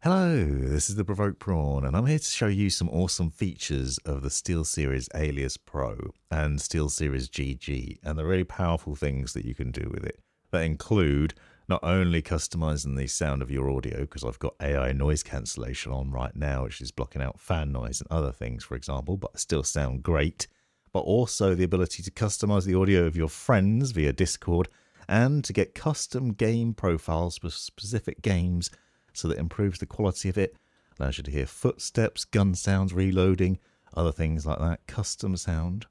Hello, this is the Provoked Prawn, and I'm here to show you some awesome features of the SteelSeries Alias Pro and SteelSeries GG, and the really powerful things that you can do with it. That include not only customizing the sound of your audio, because I've got AI noise cancellation on right now, which is blocking out fan noise and other things, for example, but still sound great, but also the ability to customize the audio of your friends via Discord, and to get custom game profiles for specific games, so that improves the quality of it, allows you to hear footsteps, gun sounds, reloading, other things like that, custom sound.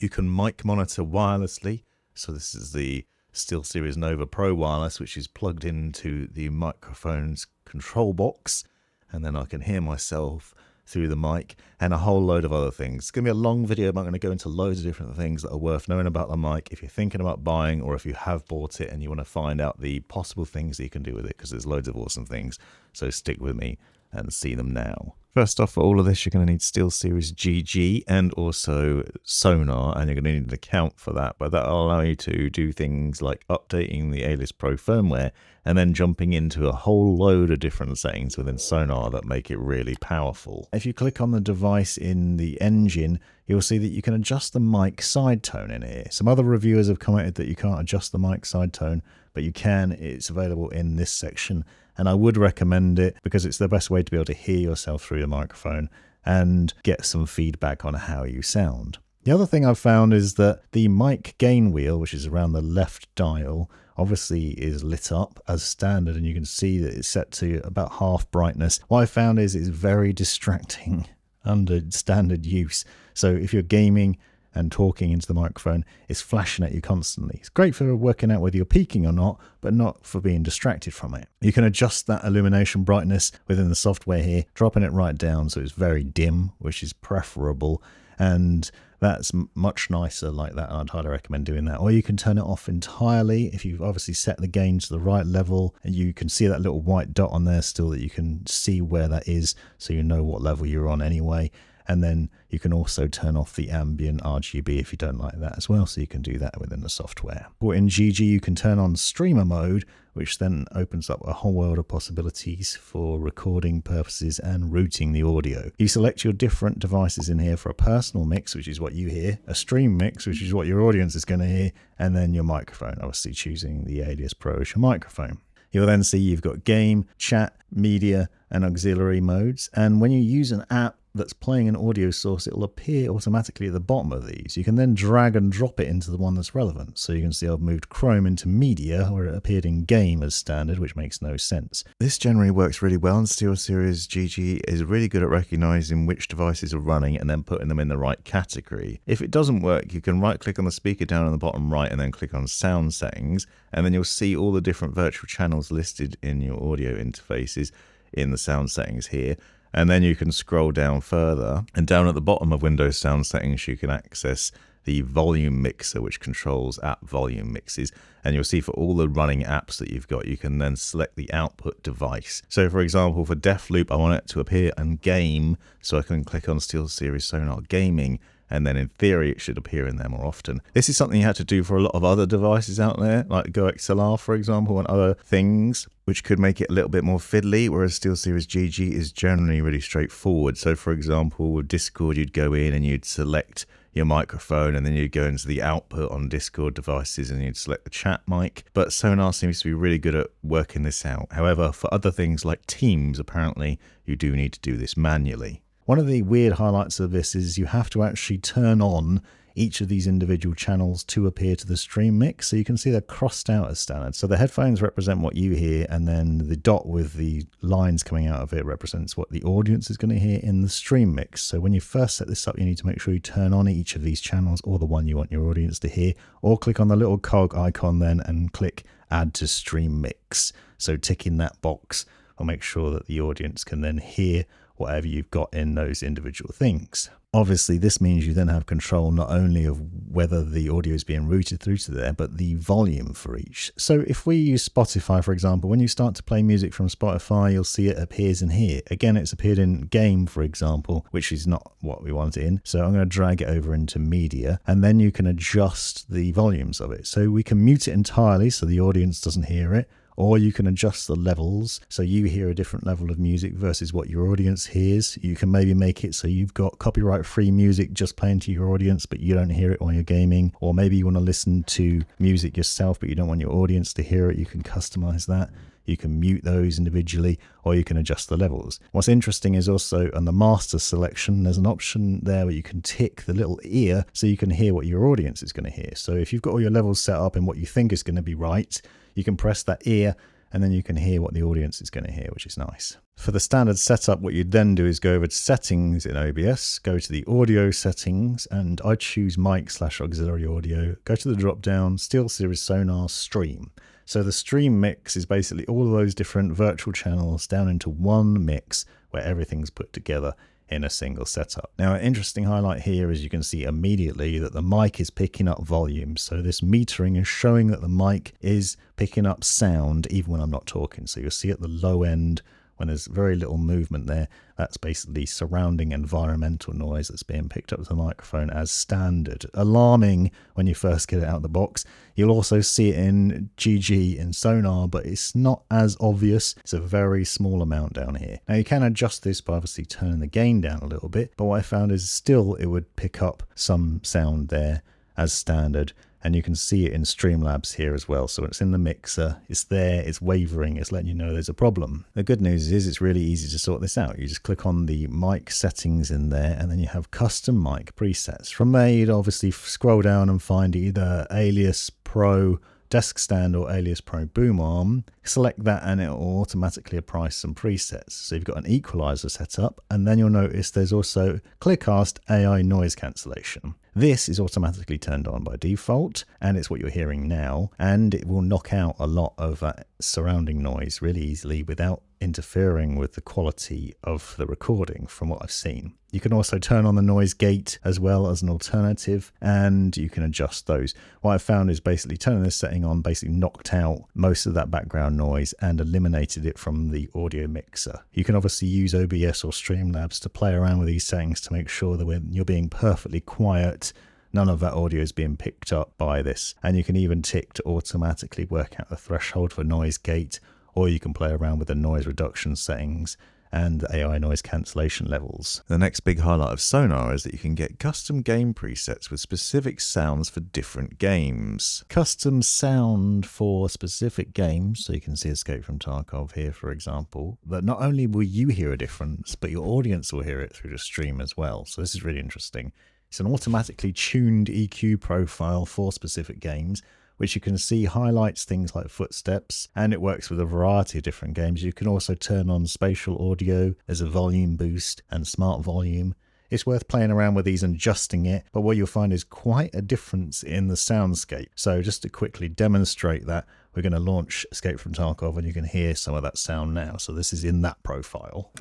You can mic monitor wirelessly, so this is the SteelSeries Nova Pro wireless, which is plugged into the microphone's control box, and then I can hear myself through the mic, and a whole load of other things. It's going to be a long video, but I'm going to go into loads of different things that are worth knowing about the mic if you're thinking about buying, or if you have bought it and you want to find out the possible things that you can do with it, because there's loads of awesome things. So stick with me and see them now. First off, for all of this, you're going to need SteelSeries GG and also Sonar, and you're going to need an account for that, but that'll allow you to do things like updating the Alias Pro firmware and then jumping into a whole load of different settings within Sonar that make it really powerful. If you click on the device in the engine, you'll see that you can adjust the mic side tone in here. Some other reviewers have commented that you can't adjust the mic side tone, but you can. It's available in this section, and I would recommend it because it's the best way to be able to hear yourself through the microphone and get some feedback on how you sound. The other thing I've found is that the mic gain wheel, which is around the left dial, obviously is lit up as standard, and you can see that it's set to about half brightness. What I found is it's very distracting under standard use. So if you're gaming and talking into the microphone, it's flashing at you constantly. It's great for working out whether you're peaking or not, but not for being distracted from it. You can adjust that illumination brightness within the software here, dropping it right down so it's very dim, which is preferable, and that's much nicer like that, and I'd highly recommend doing that. Or you can turn it off entirely if you've obviously set the gain to the right level, and you can see that little white dot on there still that you can see where that is, so you know what level you're on anyway. And then you can also turn off the ambient RGB if you don't like that as well, so you can do that within the software. Or in GG, you can turn on streamer mode, which then opens up a whole world of possibilities for recording purposes and routing the audio. You select your different devices in here for a personal mix, which is what you hear, a stream mix, which is what your audience is going to hear, and then your microphone, obviously choosing the Alias Pro as your microphone. You'll then see you've got game, chat, media, and auxiliary modes. And when you use an app that's playing an audio source, it'll appear automatically at the bottom of these. You can then drag and drop it into the one that's relevant. So you can see I've moved Chrome into media, where it appeared in game as standard, which makes no sense. This generally works really well, and SteelSeries GG is really good at recognizing which devices are running and then putting them in the right category. If it doesn't work, you can right click on the speaker down in the bottom right and then click on sound settings, and then you'll see all the different virtual channels listed in your audio interfaces in the sound settings here. And then you can scroll down further, and down at the bottom of Windows sound settings you can access the volume mixer, which controls app volume mixes, and you'll see for all the running apps that you've got, you can then select the output device. So for example, for Deathloop, I want it to appear in game, so I can click on SteelSeries Sonar Gaming, and then in theory it should appear in there more often. This is something you had to do for a lot of other devices out there, like Go XLR for example, and other things, which could make it a little bit more fiddly, whereas SteelSeries GG is generally really straightforward. So for example, with Discord, you'd go in and you'd select your microphone, and then you'd go into the output on Discord devices and you'd select the chat mic. But Sonar seems to be really good at working this out. However, for other things like Teams, apparently you do need to do this manually. One of the weird highlights of this is you have to actually turn on each of these individual channels to appear to the stream mix. So you can see they're crossed out as standard. So the headphones represent what you hear, and then the dot with the lines coming out of it represents what the audience is going to hear in the stream mix. So when you first set this up, you need to make sure you turn on each of these channels, or the one you want your audience to hear, or click on the little cog icon then and click add to stream mix. So ticking that box will make sure that the audience can then hear whatever you've got in those individual things. Obviously, this means you then have control not only of whether the audio is being routed through to there, but the volume for each. So if we use Spotify, for example, when you start to play music from Spotify, you'll see it appears in here. Again, it's appeared in game, for example, which is not what we want it in. So I'm going to drag it over into media, and then you can adjust the volumes of it. So we can mute it entirely so the audience doesn't hear it, or you can adjust the levels so you hear a different level of music versus what your audience hears. You can maybe make it so you've got copyright-free music just playing to your audience, but you don't hear it while you're gaming, or maybe you want to listen to music yourself, but you don't want your audience to hear it. You can customize that. You can mute those individually, or you can adjust the levels. What's interesting is also on the master selection, there's an option there where you can tick the little ear so you can hear what your audience is going to hear. So if you've got all your levels set up and what you think is going to be right, you can press that ear and then you can hear what the audience is going to hear, which is nice. For the standard setup, what you'd then do is go over to settings in OBS, go to the audio settings, and I choose mic/auxiliary audio, go to the drop down, SteelSeries Sonar Stream. So the stream mix is basically all of those different virtual channels down into one mix where everything's put together in a single setup. Now, an interesting highlight here is you can see immediately that the mic is picking up volume. So this metering is showing that the mic is picking up sound even when I'm not talking. So you'll see at the low end, when there's very little movement there, that's basically surrounding environmental noise that's being picked up to the microphone as standard. Alarming when you first get it out of the box. You'll also see it in GG in Sonar, but it's not as obvious. It's a very small amount down here. Now you can adjust this by obviously turning the gain down a little bit, but what I found is still it would pick up some sound there as standard. And you can see it in Streamlabs here as well. So it's in the mixer, it's there, it's wavering, it's letting you know there's a problem. The good news is it's really easy to sort this out. You just click on the mic settings in there, and then you have custom mic presets. From there, you'd obviously scroll down and find either Alias Pro desk stand or Alias Pro boom arm. Select that and it will automatically apply some presets. So you've got an equalizer set up, and then you'll notice there's also Clearcast AI noise cancellation. This is automatically turned on by default, and it's what you're hearing now, and it will knock out a lot of that surrounding noise really easily without interfering with the quality of the recording from what I've seen. You can also turn on the noise gate as well as an alternative, and you can adjust those. What I've found is basically turning this setting on basically knocked out most of that background noise and eliminated it from the audio mixer. You can obviously use OBS or Streamlabs to play around with these settings to make sure that when you're being perfectly quiet, none of that audio is being picked up by this. And you can even tick to automatically work out the threshold for noise gate, or you can play around with the noise reduction settings and the AI noise cancellation levels. The next big highlight of Sonar is that you can get custom game presets with specific sounds for different games. Custom sound for specific games, so you can see Escape from Tarkov here, for example, that not only will you hear a difference, but your audience will hear it through the stream as well. So this is really interesting. It's an automatically tuned EQ profile for specific games, which you can see highlights things like footsteps, and it works with a variety of different games. You can also turn on spatial audio as a volume boost and smart volume. It's worth playing around with these and adjusting it, but what you'll find is quite a difference in the soundscape. So just to quickly demonstrate that, we're going to launch Escape from Tarkov, and you can hear some of that sound now. So this is in that profile.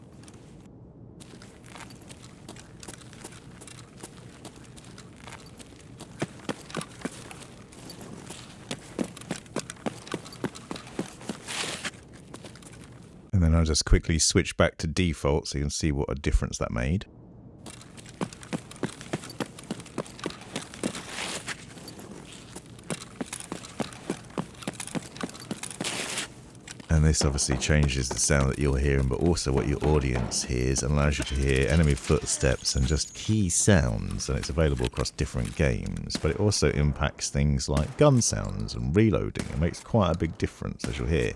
And then I'll just quickly switch back to default so you can see what a difference that made. And this obviously changes the sound that you're hearing, but also what your audience hears, and allows you to hear enemy footsteps and just key sounds, and it's available across different games. But it also impacts things like gun sounds and reloading. It makes quite a big difference, as you'll hear.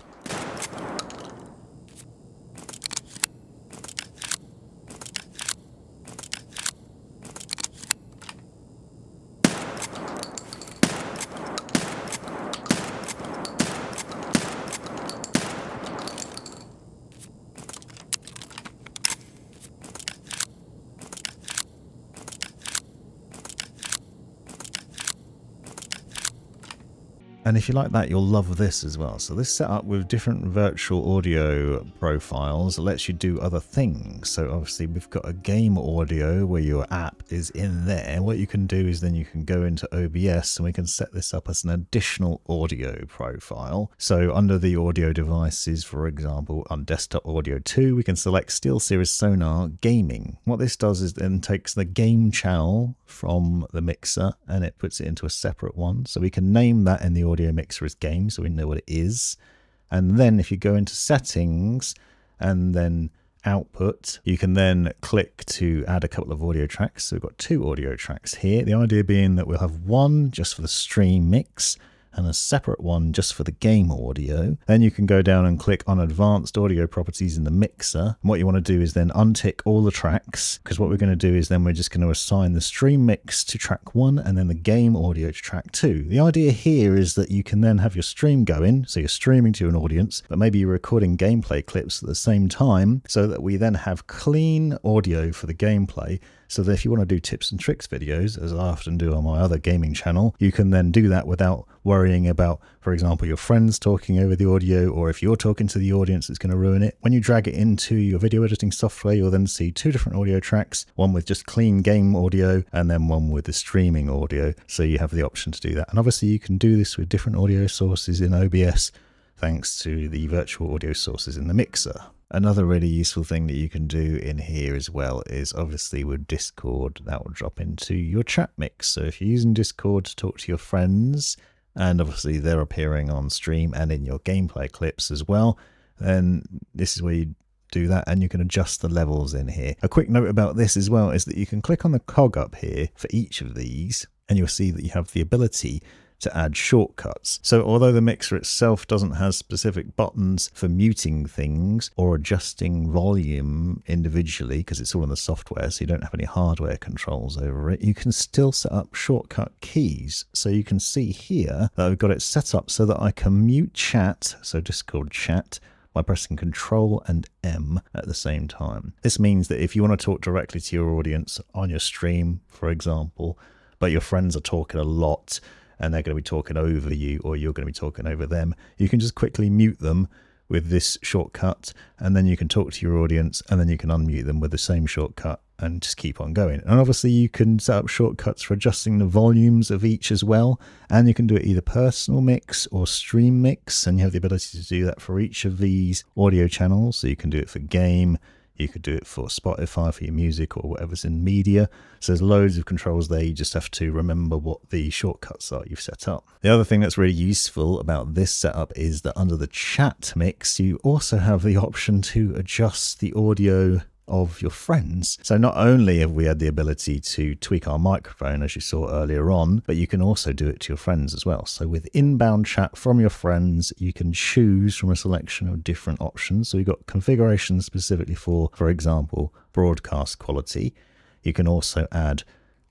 And if you like that, you'll love this as well. So this setup with different virtual audio profiles lets you do other things. So obviously we've got a game audio where your app is in there. What you can do is then you can go into OBS and we can set this up as an additional audio profile. So under the audio devices, for example, on desktop audio 2, we can select SteelSeries Sonar Gaming. What this does is then takes the game channel from the mixer and it puts it into a separate one. So we can name that in the audio mixer as game, so we know what it is. And then if you go into settings and then output, you can then click to add a couple of audio tracks. So we've got 2 audio tracks here. The idea being that we'll have one just for the stream mix and a separate one just for the game audio. Then you can go down and click on advanced audio properties in the mixer. And what you want to do is then untick all the tracks, because what we're going to do is then we're just going to assign the stream mix to track 1 and then the game audio to track 2. The idea here is that you can then have your stream going, so you're streaming to an audience, but maybe you're recording gameplay clips at the same time, so that we then have clean audio for the gameplay. So that if you want to do tips and tricks videos, as I often do on my other gaming channel, you can then do that without worrying about, for example, your friends talking over the audio, or if you're talking to the audience, it's going to ruin it. When you drag it into your video editing software, you'll then see 2 different audio tracks, one with just clean game audio and then one with the streaming audio. So you have the option to do that. And obviously you can do this with different audio sources in OBS, thanks to the virtual audio sources in the mixer. Another really useful thing that you can do in here as well is obviously with Discord, that will drop into your chat mix. So if you're using Discord to talk to your friends, and obviously they're appearing on stream and in your gameplay clips as well, then this is where you do that, and you can adjust the levels in here. A quick note about this as well is that you can click on the cog up here for each of these, and you'll see that you have the ability to add shortcuts. So although the mixer itself doesn't have specific buttons for muting things or adjusting volume individually, because it's all in the software, so you don't have any hardware controls over it, you can still set up shortcut keys. So you can see here that I've got it set up so that I can mute chat, so Discord chat, by pressing Control and M at the same time. This means that if you want to talk directly to your audience on your stream, for example, but your friends are talking a lot, and they're going to be talking over you, or you're going to be talking over them, you can just quickly mute them with this shortcut, and then you can talk to your audience, and then you can unmute them with the same shortcut and just keep on going. And obviously you can set up shortcuts for adjusting the volumes of each as well, and you can do it either personal mix or stream mix, and you have the ability to do that for each of these audio channels. So you can do it for game, you could do it for Spotify for your music or whatever's in media. So there's loads of controls there. You just have to remember what the shortcuts are you've set up. The other thing that's really useful about this setup is that under the chat mix, you also have the option to adjust the audio of your friends. So not only have we had the ability to tweak our microphone, as you saw earlier on, but you can also do it to your friends as well. So with inbound chat from your friends, you can choose from a selection of different options. So you've got configurations specifically for example, broadcast quality. You can also add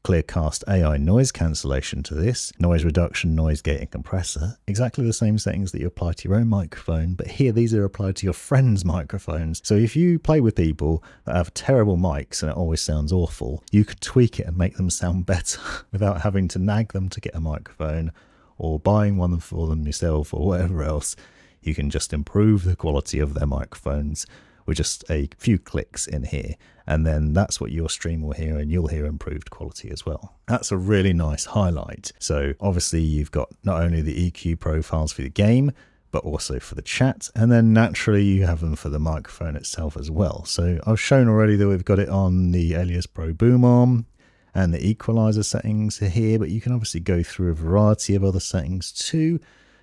Clearcast AI noise cancellation to this, noise reduction, noise gate and compressor, exactly the same settings that you apply to your own microphone, but here these are applied to your friends' microphones. So if you play with people that have terrible mics and it always sounds awful, you could tweak it and make them sound better without having to nag them to get a microphone or buying one for them yourself or whatever else. You can just improve the quality of their microphones with just a few clicks in here, and then that's what your stream will hear, and you'll hear improved quality as well. That's a really nice highlight. So obviously you've got not only the EQ profiles for the game, but also for the chat, and then naturally you have them for the microphone itself as well. So I've shown already that we've got it on the Alias Pro boom arm and the equalizer settings are here, but you can obviously go through a variety of other settings too.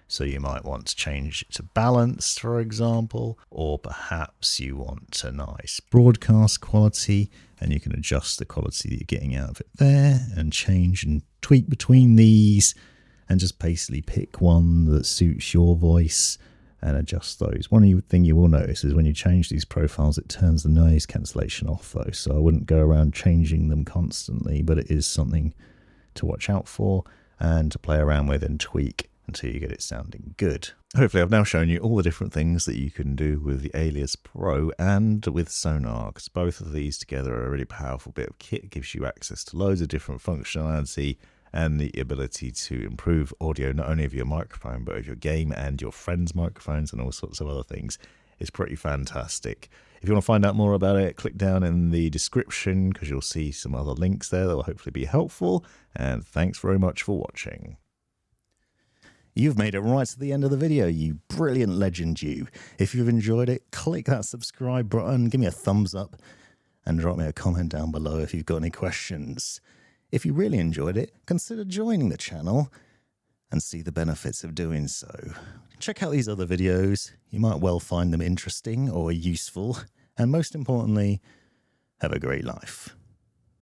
So you might want to change it to balanced, for example, or perhaps you want a nice broadcast quality, and you can adjust the quality that you're getting out of it there and change and tweak between these and just basically pick one that suits your voice and adjust those. One thing you will notice is when you change these profiles, it turns the noise cancellation off though. So I wouldn't go around changing them constantly, but it is something to watch out for and to play around with and tweak until you get it sounding good. Hopefully I've now shown you all the different things that you can do with the Alias Pro and with Sonar, because both of these together are a really powerful bit of kit. It gives you access to loads of different functionality and the ability to improve audio not only of your microphone but of your game and your friends' microphones and all sorts of other things. It's pretty fantastic. If you want to find out more about it, click down in the description because you'll see some other links there that will hopefully be helpful, and thanks very much for watching. You've made it right to the end of the video, you brilliant legend you. If you've enjoyed it, click that subscribe button, give me a thumbs up, and drop me a comment down below if you've got any questions. If you really enjoyed it, consider joining the channel and see the benefits of doing so. Check out these other videos. You might well find them interesting or useful. And most importantly, have a great life.